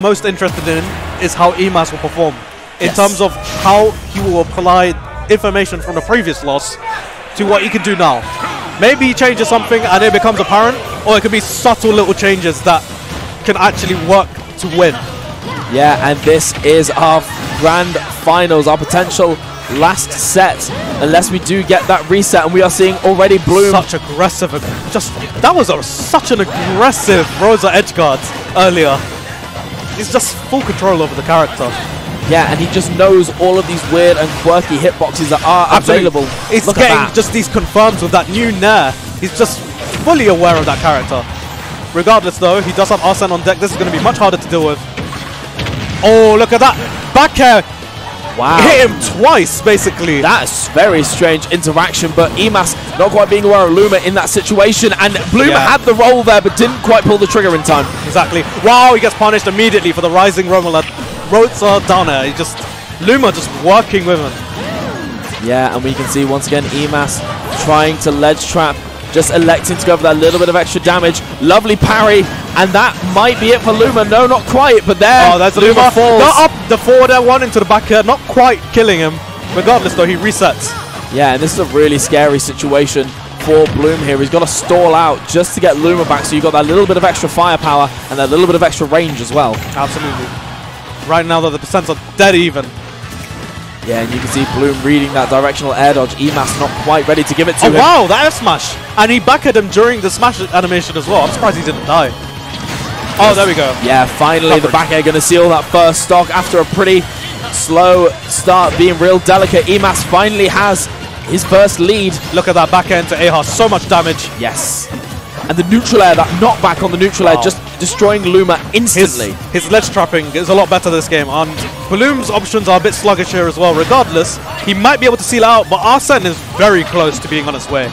Most interested in is how eMass will perform in terms of how he will apply information from the previous loss to what he can do now. Maybe he changes something and it becomes apparent, or it could be subtle little changes that can actually work to win. Yeah, and this is our grand finals, our potential last set, unless we do get that reset, and we are seeing already Bloom. Such aggressive, that was such an aggressive Rosa edge guard earlier. He's just full control over the character. Yeah, and he just knows all of these weird and quirky hitboxes that are available. He's getting just these confirms with that new Nair. He's just fully aware of that character. Regardless though, he does have Arsene on deck. This is going to be much harder to deal with. Oh, look at that! Back air! Wow. Hit him twice, basically. That's very strange interaction, but eMass not quite being aware of Luma in that situation, and Bloom had the roll there, but didn't quite pull the trigger in time. Exactly. Wow, he gets punished immediately for the rising Rosa down air. Luma just working with him. Yeah, and we can see once again eMass trying to ledge trap, just electing to go for that little bit of extra damage. Lovely parry, and that might be it for Luma. No, not quite, but there. Oh, there's Luma. Not up the forward air, one into the back air, not quite killing him. Regardless though, he resets. Yeah, and this is a really scary situation for Bloom here. He's got to stall out just to get Luma back, so you've got that little bit of extra firepower and that little bit of extra range as well. Absolutely. Right now though, the percents are dead even. Yeah, and you can see Bloom reading that directional air dodge. eMass not quite ready to give it to him. Wow, that F smash! And he backed him during the smash animation as well. I'm surprised he didn't die. Oh, there we go. Yeah, finally the back air going to seal that first stock after a pretty slow start, being real delicate. eMass finally has his first lead. Look at that back end to AHA, so much damage. Yes. And the neutral air, that knockback on the neutral air, just destroying Luma instantly. His ledge trapping is a lot better this game, and Bloom's options are a bit sluggish here as well. Regardless, he might be able to seal out, but Arsene is very close to being on its way.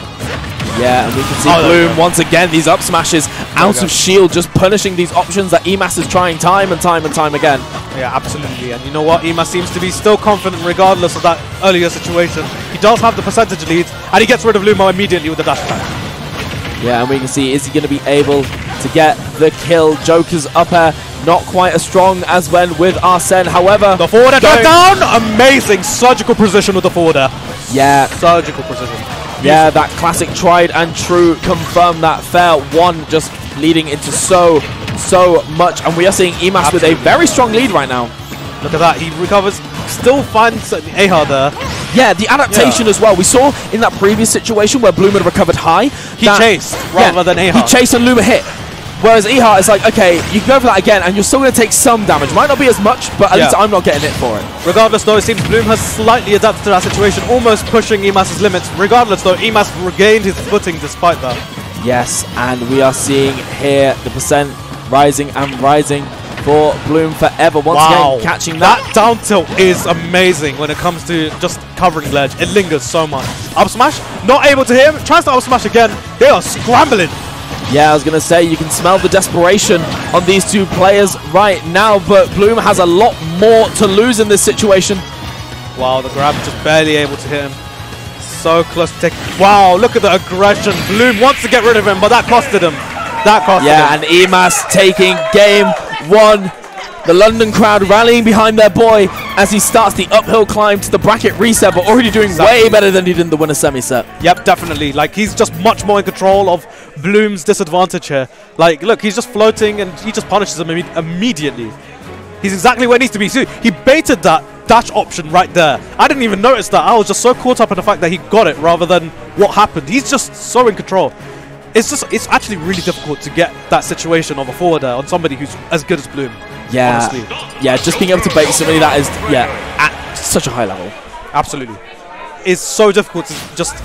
Yeah, and we can see Bloom once again, these up smashes out of shield, just punishing these options that eMass is trying time and time and time again. Yeah, absolutely. And you know what? eMass seems to be still confident regardless of that earlier situation. He does have the percentage lead, and he gets rid of Luma immediately with the dash attack. Yeah, and we can see, is he going to be able to get the kill? Joker's up air, not quite as strong as when with Arsene. However, the forward air drop down! Amazing surgical precision with the forward air. Yeah. Surgical precision. Yeah, that classic tried and true, confirm that fair one, just leading into so much. And we are seeing eMass with a very strong lead right now. Look at that, he recovers, still finds AHA there. Yeah, the adaptation as well. We saw in that previous situation where Bloom had recovered high. He chased rather than AHA. He chased and Luma hit. Whereas AHA is like, okay, you can go for that again and you're still going to take some damage. Might not be as much, but at least I'm not getting it for it. Regardless though, it seems Bloom has slightly adapted to that situation, almost pushing eMass's limits. Regardless though, eMass regained his footing despite that. Yes, and we are seeing here the percent rising and rising for Bloom4eva once again, catching that. That down tilt is amazing when it comes to just covering ledge. It lingers so much. Up smash, not able to hit him, tries to up smash again. They are scrambling. Yeah, I was going to say, you can smell the desperation on these two players right now, but Bloom has a lot more to lose in this situation. Wow, the grab just barely able to hit him. So close to take. Wow, look at the aggression. Bloom wants to get rid of him, but that costed him. That costed him. Yeah, and eMass taking game one. The London crowd rallying behind their boy as he starts the uphill climb to the bracket reset, but already doing way better than he did in the winner semi-set. Yep, definitely. Like, he's just much more in control of Bloom's disadvantage here. Like, look, he's just floating and he just punishes him immediately. He's exactly where he needs to be. See, he baited that dash option right there. I didn't even notice that. I was just so caught up in the fact that he got it rather than what happened. He's just so in control. It's actually really difficult to get that situation of a forward air on somebody who's as good as Bloom. Yeah, honestly. Yeah, just being able to bait somebody that is, at such a high level. Absolutely. It's so difficult to just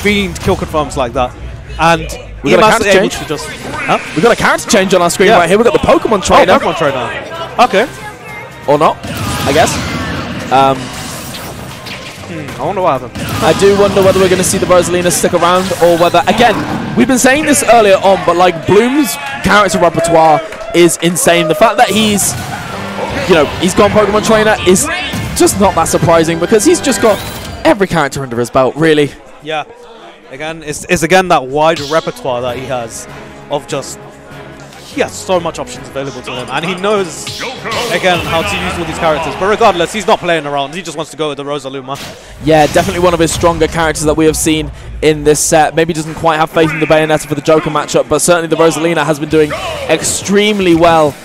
fiend kill confirms like that. And we got a character change. We got a character change on our screen right here. We got the Pokemon trainer. Oh, Pokemon trainer. Okay. Or not, I guess. I wonder what happened. I do wonder whether we're going to see the Rosalina stick around, or whether, again, we've been saying this earlier on, but like Bloom's character repertoire is insane. The fact that he's gone Pokemon trainer is just not that surprising, because he's just got every character under his belt, really. Yeah. Again, it's again that wide repertoire that he has of just he has so much options available to him, and he knows, again, how to use all these characters. But regardless, he's not playing around. He just wants to go with the Rosa Luma. Yeah, definitely one of his stronger characters that we have seen in this set. Maybe doesn't quite have faith in the Bayonetta for the Joker matchup, but certainly the Rosalina has been doing extremely well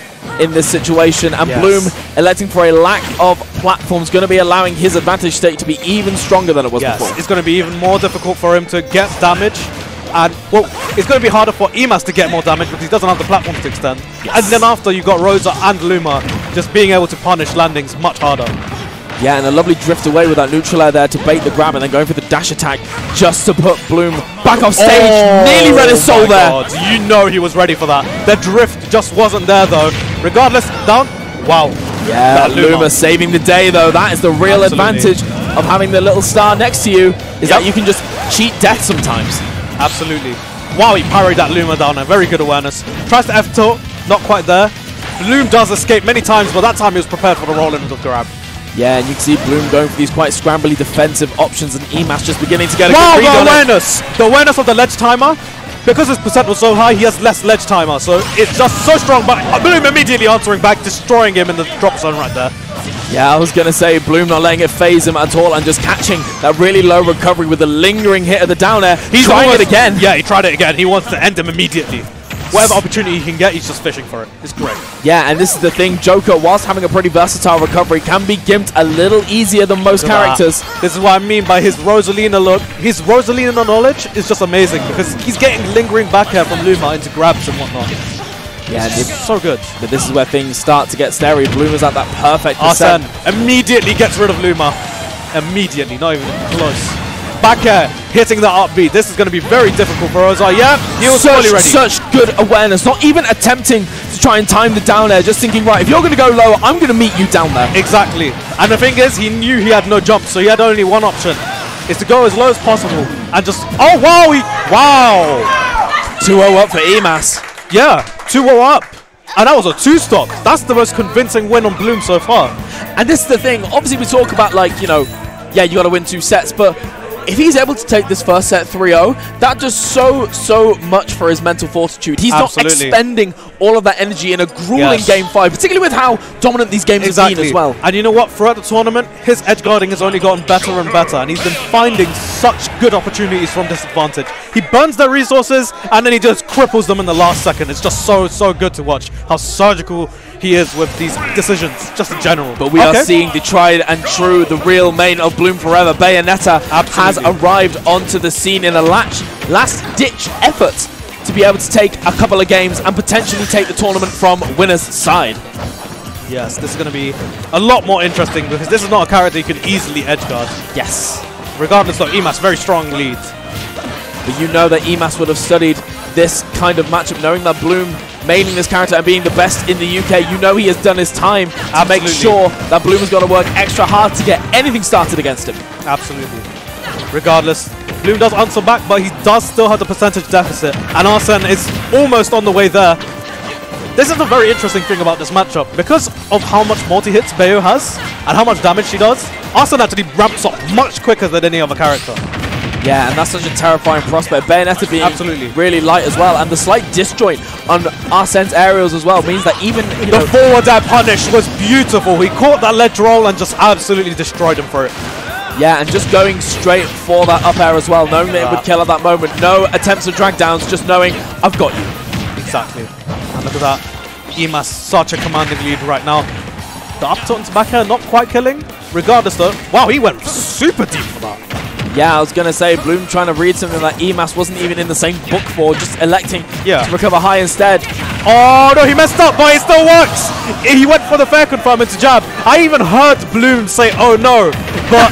in this situation, and Bloom electing for a lack of platforms, going to be allowing his advantage state to be even stronger than it was before. It's going to be even more difficult for him to get damage, and well, it's going to be harder for eMass to get more damage because he doesn't have the platforms to extend. And then after, you got Rosa and Luma just being able to punish landings much harder. Yeah, and a lovely drift away with that neutral air there to bait the grab, and then going for the dash attack just to put Bloom back off stage. Nearly read his soul there. God, you know he was ready for that. The drift just wasn't there though. Regardless, down. Wow. Yeah, Luma saving the day though. That is the real advantage of having the little star next to you, is that you can just cheat death sometimes. Absolutely. Wow, he parried that Luma down there. Very good awareness. Tries to F-tilt, not quite there. Bloom does escape many times, but that time he was prepared for the roll into the grab. Yeah, and you can see Bloom going for these quite scrambly defensive options, and eMass just beginning to get a good read on awareness. The awareness of the ledge timer. Because his percent was so high, he has less ledge timer, so it's just so strong, but Bloom immediately answering back, destroying him in the drop zone right there. Yeah, I was going to say, Bloom not letting it phase him at all, and just catching that really low recovery with the lingering hit of the down air. He's trying it again. Yeah, he tried it again. He wants to end him immediately. Whatever opportunity he can get, he's just fishing for it. It's great. Yeah, and this is the thing. Joker, whilst having a pretty versatile recovery, can be gimped a little easier than most characters. This is what I mean by his Rosalina look. His Rosalina knowledge is just amazing because he's getting lingering back air from Luma into grabs and whatnot. Yeah, so good. But this is where things start to get scary. Bloom is at that perfect Arsene immediately gets rid of Luma. Immediately, not even close. Back air, hitting the upbeat. This is going to be very difficult for Rosa. Yeah, he was totally ready. Such good awareness. Not even attempting to try and time the down air. Just thinking, right, if you're going to go low, I'm going to meet you down there. Exactly. And the thing is, he knew he had no jump, so he had only one option. Is to go as low as possible. And just, oh, wow. Wow. 2-0 up for eMass. Yeah, 2-0 up. And that was a 2-stock. That's the most convincing win on Bloom so far. And this is the thing. Obviously, we talk about, like, you know, yeah, you got to win 2 sets, but if he's able to take this first set 3-0, that does so much for his mental fortitude. He's not expending all of that energy in a grueling Game 5, particularly with how dominant these games have been as well. And you know what? Throughout the tournament, his edge guarding has only gotten better and better, and he's been finding such good opportunities from disadvantage. He burns their resources, and then he just cripples them in the last second. It's just so good to watch how surgical he is with these decisions, just in general. But we are seeing the tried and true, the real main of Bloom4eva. Bayonetta has arrived onto the scene in a last-ditch effort to be able to take a couple of games and potentially take the tournament from winner's side. Yes, this is going to be a lot more interesting because this is not a character you can easily edgeguard. Yes. Regardless of eMass, very strong lead. But you know that eMass would have studied this kind of matchup, knowing that Bloom maining this character and being the best in the UK. You know he has done his time to make sure that Bloom has got to work extra hard to get anything started against him. Absolutely. Regardless, Bloom does answer back, but he does still have the percentage deficit, and Arsene is almost on the way there. This is a very interesting thing about this matchup. Because of how much multi-hits Bayo has, and how much damage she does, Arsene actually ramps up much quicker than any other character. Yeah, and that's such a terrifying prospect. Bayonetta being really light as well, and the slight disjoint on Arsene's aerials as well means that even the forward air punish was beautiful. He caught that ledge roll and just absolutely destroyed him for it. Yeah, and just going straight for that up air as well, knowing that it would kill at that moment. No attempts of drag downs, just knowing I've got you. Exactly. And look at that. eMass, such a commanding lead right now. The up tilt into back air, not quite killing. Regardless though, wow, he went super deep for that. Yeah, I was going to say, Bloom trying to read something that eMass wasn't even in the same book for, just electing to recover high instead. Oh no, he messed up, but it still works! He went for the fair confirm into jab. I even heard Bloom say, oh no, but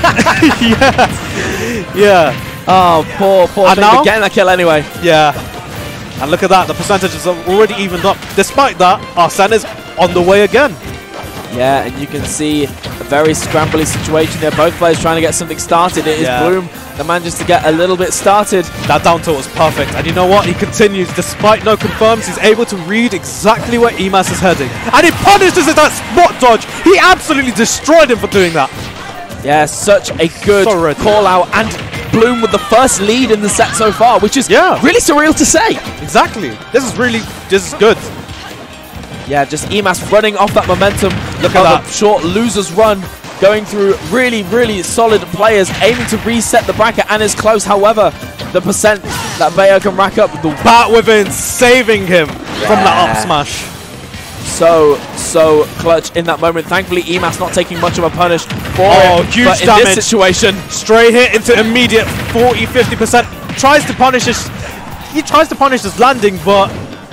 yeah. Oh, poor thing, but getting that kill anyway. Yeah. And look at that, the percentages are already evened up. Despite that, Arsene is on the way again. Yeah, and you can see a very scrambly situation there. Both players trying to get something started. It is Bloom that manages to get a little bit started. That down tilt was perfect. And you know what? He continues. Despite no confirms, he's able to read exactly where eMass is heading. And he punishes it, that spot dodge. He absolutely destroyed him for doing that. Yeah, such a good call out. And Bloom with the first lead in the set so far, which is really surreal to say. Exactly. This is good. Yeah, just eMass running off that momentum. Look at that. Short loser's run. Going through really, really solid players, aiming to reset the bracket, and is close. However, the percent that Bayo can rack up, the Bat within saving him from that up smash. So clutch in that moment. Thankfully, eMass not taking much of a punish for it. Huge but in damage. this situation, Straight hit into immediate 40-50%. Tries to punish his. He tries to punish his landing, but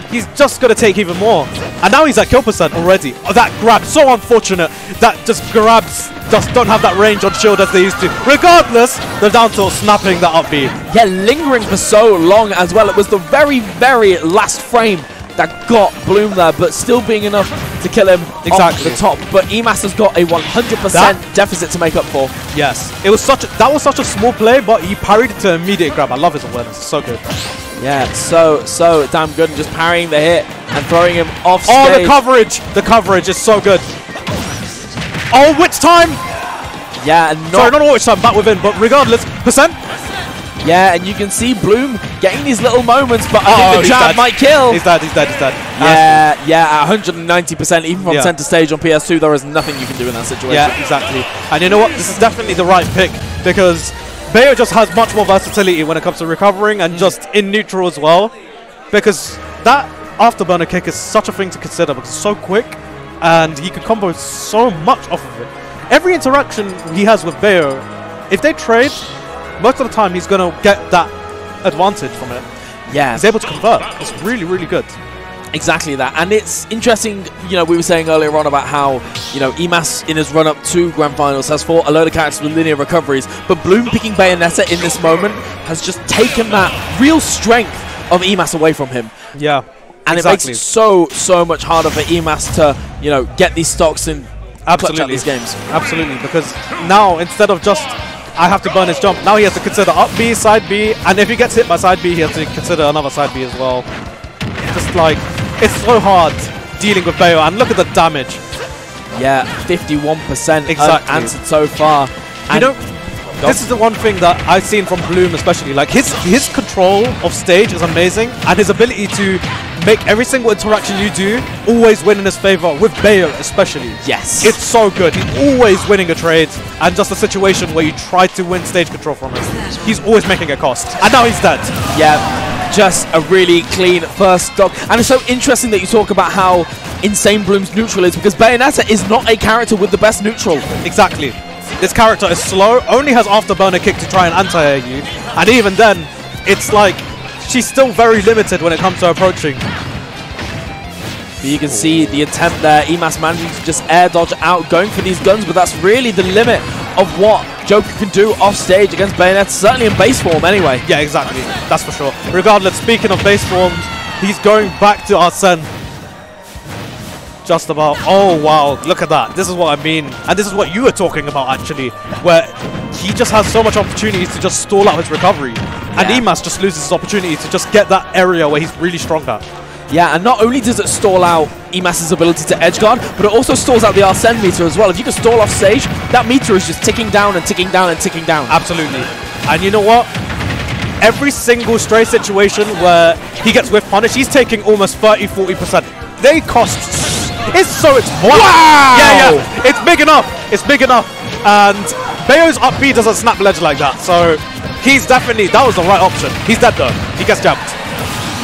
he's just gonna take even more. And now he's at kill percent already. Oh, that grab, so unfortunate. That just grabs just don't have that range on shield as they used to. Regardless, they're down to snapping that up B. yeah, lingering for so long as well. It was the very, very last frame that got Bloom there, but still being enough to kill him off the top. But eMass has got a 100% deficit to make up for. Yes, it was that was such a small play, but he parried it to immediate grab. I love his awareness. It's so good. Yeah, so damn good, and just parrying the hit and throwing him off stage. Oh, the coverage is so good. Oh, which time? Yeah, sorry, not which time, back within, but regardless, percent. Yeah, and you can see Bloom getting these little moments, but I think the jab might kill. He's dead. Yeah, at 190%, even from center stage on PS2, there is nothing you can do in that situation. Yeah, exactly. And you know what? This is definitely the right pick, because Bayo just has much more versatility when it comes to recovering and just in neutral as well. Because that afterburner kick is such a thing to consider because it's so quick and he can combo so much off of it. Every interaction he has with Bayo, if they trade, most of the time he's going to get that advantage from it. Yeah. He's able to convert. It's really, really good. Exactly that. And it's interesting, you know, we were saying earlier on about how, you know, eMass in his run-up to Grand Finals has fought a load of characters with linear recoveries, but Bloom picking Bayonetta in this moment has just taken that real strength of eMass away from him. Yeah. And it makes it so much harder for eMass to, you know, get these stocks and clutch out these games. Absolutely, because now instead of just I have to burn his jump, now he has to consider up B, side B, and if he gets hit by side B, he has to consider another side B as well. Just like, it's so hard dealing with Bayo, and look at the damage. Yeah, 51% exactly answered so far. And you know, this is the one thing that I've seen from Bloom especially. Like his control of stage is amazing, and his ability to make every single interaction you do always win in his favor, with Bayo especially. Yes. It's so good. He's always winning a trade, and just a situation where you try to win stage control from him, he's always making a cost. And now he's dead. Yeah, just a really clean first stock. And it's so interesting that you talk about how insane Bloom's neutral is, because Bayonetta is not a character with the best neutral. Exactly. This character is slow, only has afterburner kick to try and anti-air you, and even then, it's like she's still very limited when it comes to approaching. But you can see the attempt there, eMass managing to just air dodge out, going for these guns, but that's really the limit of what Joker can do off stage against Bayonetta, certainly in base form anyway. Yeah, exactly, that's for sure. Regardless, speaking of base form, he's going back to Arsene. Just about. Oh wow, look at that. This is what I mean, and this is what you were talking about actually, where he just has so much opportunities to just stall out his recovery, and eMass just loses his opportunity to just get that area where he's really strong at. Yeah, and not only does it stall out eMass's ability to edge guard, but it also stalls out the Arsene meter as well. If you can stall off stage, that meter is just ticking down and ticking down and ticking down. Absolutely. And you know what? Every single stray situation where he gets whiff punish, he's taking almost 30-40%. They cost. It's wow! Yeah, it's big enough. It's big enough. And Bayo's up B doesn't snap ledge like that, so he's definitely, that was the right option. He's dead though. He gets jabbed.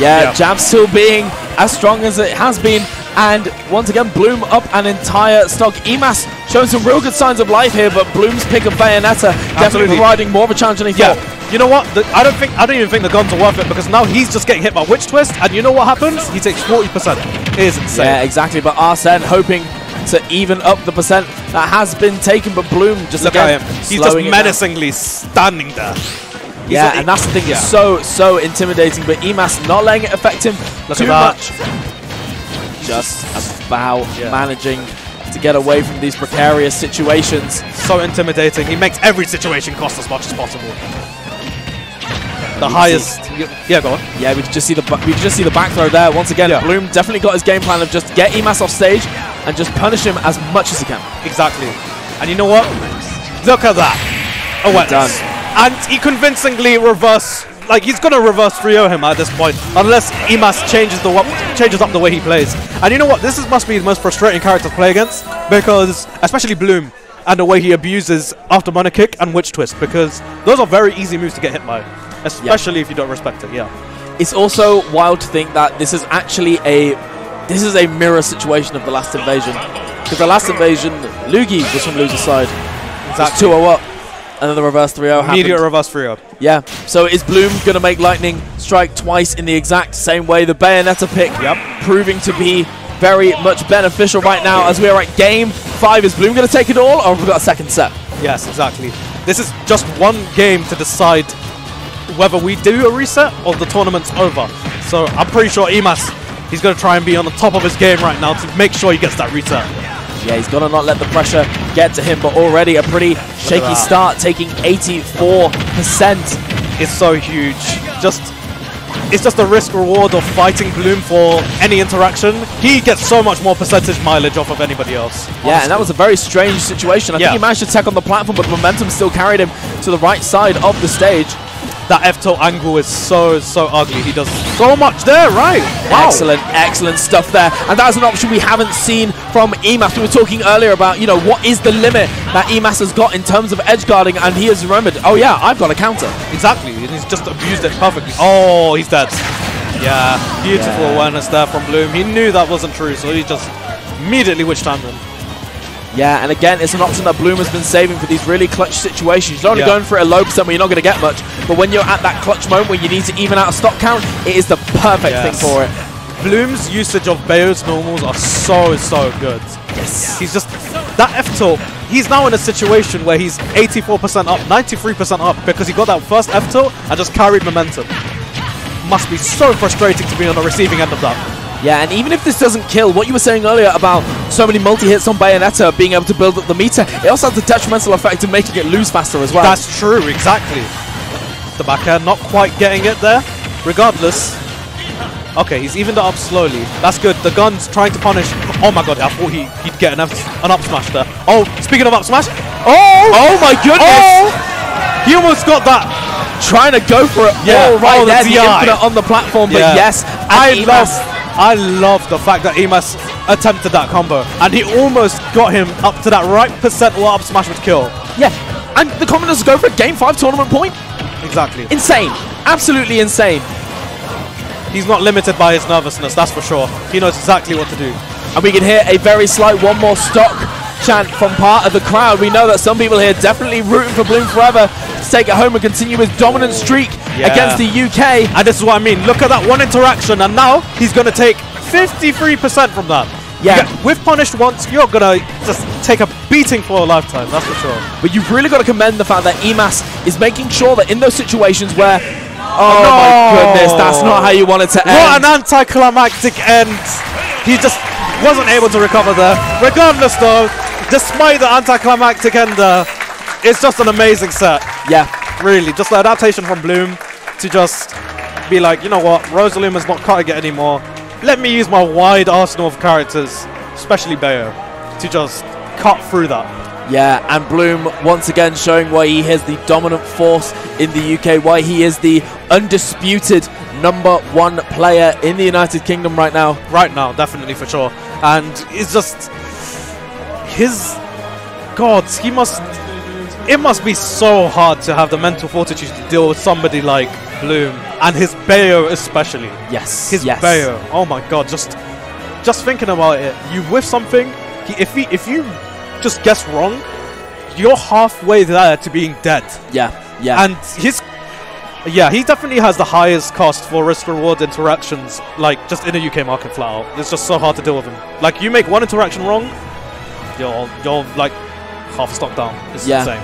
Yeah, jab still being as strong as it has been, and once again Bloom up an entire stock. eMass showing some real good signs of life here, but Bloom's pick of Bayonetta definitely providing more of a challenge than he thought. You know what? I don't even think the guns are worth it, because now he's just getting hit by Witch Twist, and you know what happens? He takes 40%. It is insane. Yeah, exactly. But Arsene hoping to even up the percent that has been taken, but Bloom just look at him. He's just menacingly standing there. Yeah, and that's the thing. So intimidating. But eMass not letting it affect him too much. Just about managing to get away from these precarious situations. So intimidating. He makes every situation cost as much as possible. The highest. Yeah, go on. Yeah, we could just see the back throw there. Once again, Bloom definitely got his game plan of just get eMass off stage and just punish him as much as he can. Exactly. And you know what? Look at that. Oh, well done. And he convincingly reverse like he's gonna reverse 3-0 him at this point, unless eMass changes up the way he plays. And you know what? This must be the most frustrating character to play against, because especially Bloom and the way he abuses after Mana Kick and Witch Twist, because those are very easy moves to get hit by, especially if you don't respect it. Yeah. It's also wild to think that this is actually a mirror situation of the last invasion. Because the last invasion, Luigi was from loser's side. Exactly. 2-0 up. And then the reverse 3-0 happened. Immediate reverse 3-0. Yeah. So is Bloom going to make Lightning strike twice in the exact same way? The Bayonetta pick proving to be very much beneficial right now as we are at game 5. Is Bloom going to take it all, or have we got a second set? Yes, exactly. This is just one game to decide whether we do a reset or the tournament's over. So I'm pretty sure eMass, he's going to try and be on the top of his game right now to make sure he gets that reset. Yeah, he's going to not let the pressure get to him, but already a pretty shaky start, taking 84%. It's so huge. It's just the risk reward of fighting Bloom for any interaction. He gets so much more percentage mileage off of anybody else. Honestly. Yeah, and that was a very strange situation. I think he managed to tech on the platform, but the momentum still carried him to the right side of the stage. That F-tilt angle is so ugly. He does so much there, right? Wow. Excellent stuff there. And that's an option we haven't seen from eMass. We were talking earlier about, you know, what is the limit that eMass has got in terms of edge guarding, and he has remembered, oh yeah, I've got a counter. Exactly, and he's just abused it perfectly. Oh, he's dead. Yeah, beautiful awareness there from Bloom. He knew that wasn't true, so he just immediately witch-timed him. Yeah, and again, it's an option that Bloom has been saving for these really clutch situations. You're only going for a low percent where you're not going to get much, but when you're at that clutch moment where you need to even out a stock count, it is the perfect thing for it. Bloom's usage of Bayo's normals are so good. Yes. He's just, that F-tilt, he's now in a situation where he's 84% up, 93% up, because he got that first F-tilt and just carried momentum. Must be so frustrating to be on the receiving end of that. Yeah, and even if this doesn't kill, what you were saying earlier about so many multi-hits on Bayonetta being able to build up the meter, it also has the detrimental effect of making it lose faster as well. That's true, exactly. The back air not quite getting it there. Regardless. Okay, he's evened it up slowly. That's good. The gun's trying to punish. Oh my god, I thought he'd get an up smash there. Oh, speaking of up smash. Oh my goodness. Oh! He almost got that. Trying to go for it all right there, the infinite on the platform, but yes. I love the fact that eMass attempted that combo, and he almost got him up to that right percent where up smash would kill. Yeah, and the commoners go for a game 5 tournament point. Exactly. Insane. Absolutely insane. He's not limited by his nervousness, that's for sure. He knows exactly what to do. And we can hear a very slight one more stock chant from part of the crowd. We know that some people here definitely rooting for Bloom4eva to take it home and continue his dominant streak against the UK. And this is what I mean. Look at that one interaction, and now he's going to take 53% from that. Yeah. With punished once, you're going to just take a beating for a lifetime, that's for sure. But you've really got to commend the fact that eMass is making sure that in those situations where, oh my goodness, that's not how you want it to end. What an anticlimactic end. He just wasn't able to recover there. Regardless though, despite the anticlimactic ender, it's just an amazing set. Yeah. Really, just the adaptation from Bloom to just be like, you know what, Rosaluma's not cutting it anymore. Let me use my wide arsenal of characters, especially Bayo, to just cut through that. Yeah, and Bloom once again showing why he is the dominant force in the UK, why he is the undisputed #1 player in the United Kingdom right now. Right now, definitely, for sure. And it's just his gods, it must be so hard to have the mental fortitude to deal with somebody like Bloom, and his Bayo especially. Yes. His Bayo. Oh my god, just thinking about it, you whiff something, if you just guess wrong, you're halfway there to being dead. Yeah. And he definitely has the highest cost for risk-reward interactions, like, just in the UK market flat out. It's just so hard to deal with him. Like, you make one interaction wrong, you're like half stock down. It's insane.